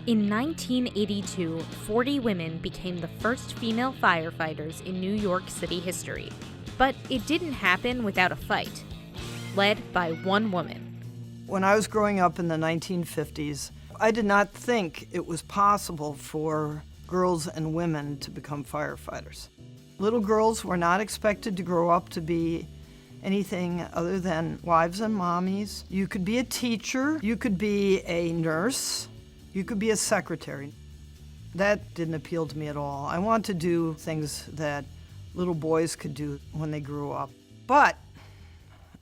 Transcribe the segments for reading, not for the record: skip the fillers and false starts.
In 1982, 40 women became the first female firefighters in New York City history. But it didn't happen without a fight, led by one woman. When I was growing up in the 1950s, I did not think it was possible for girls and women to become firefighters. Little girls were not expected to grow up to be anything other than wives and mommies. You could be a teacher, you could be a nurse, you could be a secretary. That didn't appeal to me at all. I wanted to do things that little boys could do when they grew up. But,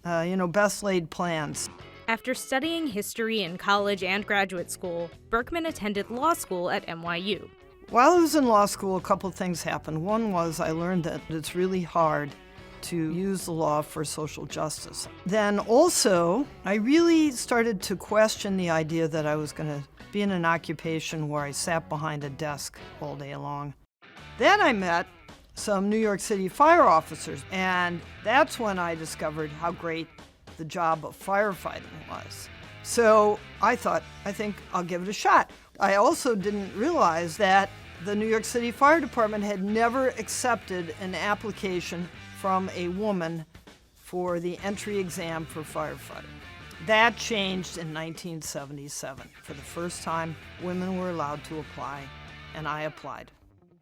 best laid plans. After studying history in college and graduate school, Berkman attended law school at NYU. While I was in law school, a couple of things happened. One was I learned that it's really hard to use the law for social justice. Then also, I really started to question the idea that I was going to be in an occupation where I sat behind a desk all day long. Then I met some New York City fire officers, and that's when I discovered how great the job of firefighting was. So I thought, I think I'll give it a shot. I also didn't realize that the New York City Fire Department had never accepted an application from a woman for the entry exam for firefighting. That changed in 1977. For the first time, women were allowed to apply, and I applied.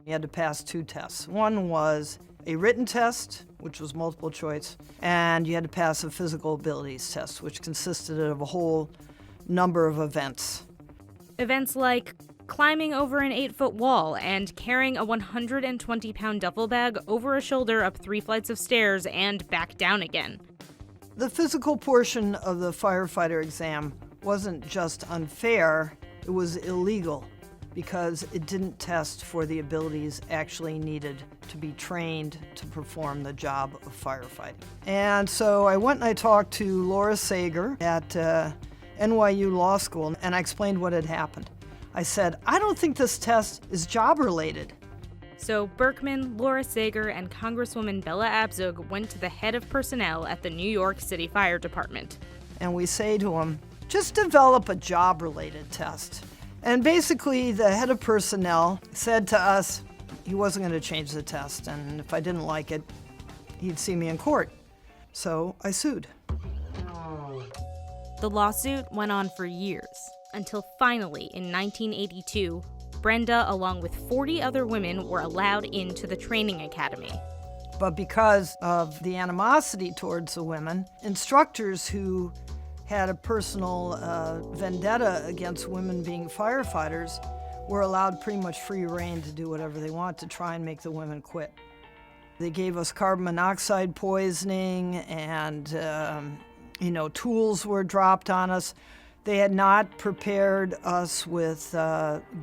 You had to pass two tests. One was a written test, which was multiple choice, and you had to pass a physical abilities test, which consisted of a whole number of events. Events like climbing over an 8-foot wall and carrying a 120-pound duffel bag over a shoulder up 3 flights of stairs and back down again. The physical portion of the firefighter exam wasn't just unfair, it was illegal because it didn't test for the abilities actually needed to be trained to perform the job of firefighting. And so I went and I talked to Laura Sager at NYU Law School, and I explained what had happened. I said, I don't think this test is job-related. So Berkman, Laura Sager, and Congresswoman Bella Abzug went to the head of personnel at the New York City Fire Department. And we say to him, just develop a job-related test. And basically, the head of personnel said to us he wasn't going to change the test, and if I didn't like it, he'd see me in court. So I sued. The lawsuit went on for years, until finally, in 1982, Brenda, along with 40 other women, were allowed into the training academy. But because of the animosity towards the women, instructors who had a personal vendetta against women being firefighters were allowed pretty much free rein to do whatever they want to try and make the women quit. They gave us carbon monoxide poisoning, and tools were dropped on us. They had not prepared us with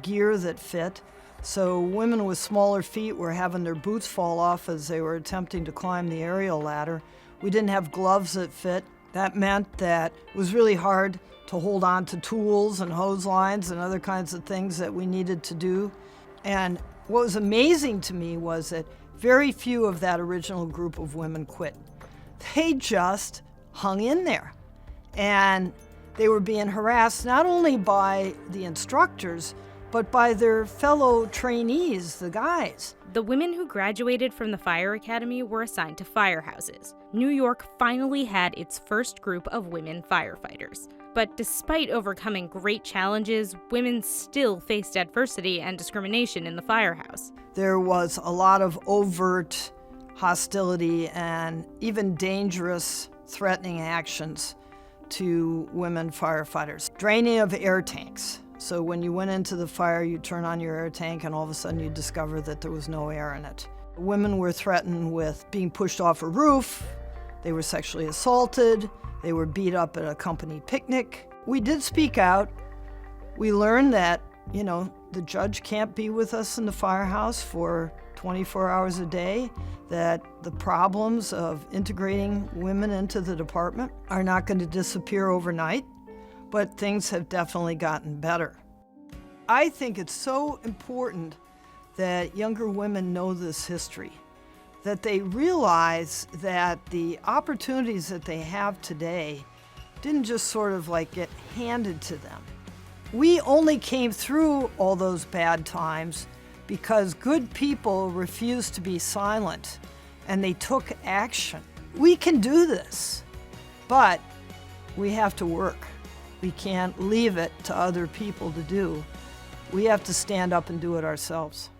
gear that fit, so women with smaller feet were having their boots fall off as they were attempting to climb the aerial ladder. We didn't have gloves that fit. That meant that it was really hard to hold on to tools and hose lines and other kinds of things that we needed to do. And what was amazing to me was that very few of that original group of women quit. They just hung in there. And they were being harassed not only by the instructors, but by their fellow trainees, the guys. The women who graduated from the fire academy were assigned to firehouses. New York finally had its first group of women firefighters. But despite overcoming great challenges, women still faced adversity and discrimination in the firehouse. There was a lot of overt hostility and even dangerous, threatening actions to women firefighters. Draining of air tanks. So when you went into the fire, you turn on your air tank and all of a sudden you discover that there was no air in it. Women were threatened with being pushed off a roof. They were sexually assaulted. They were beat up at a company picnic. We did speak out. We learned that, the judge can't be with us in the firehouse for 24 hours a day, that the problems of integrating women into the department are not going to disappear overnight, but things have definitely gotten better. I think it's so important that younger women know this history, that they realize that the opportunities that they have today didn't just sort of get handed to them. We only came through all those bad times because good people refused to be silent and they took action. We can do this, but we have to work. We can't leave it to other people to do. We have to stand up and do it ourselves.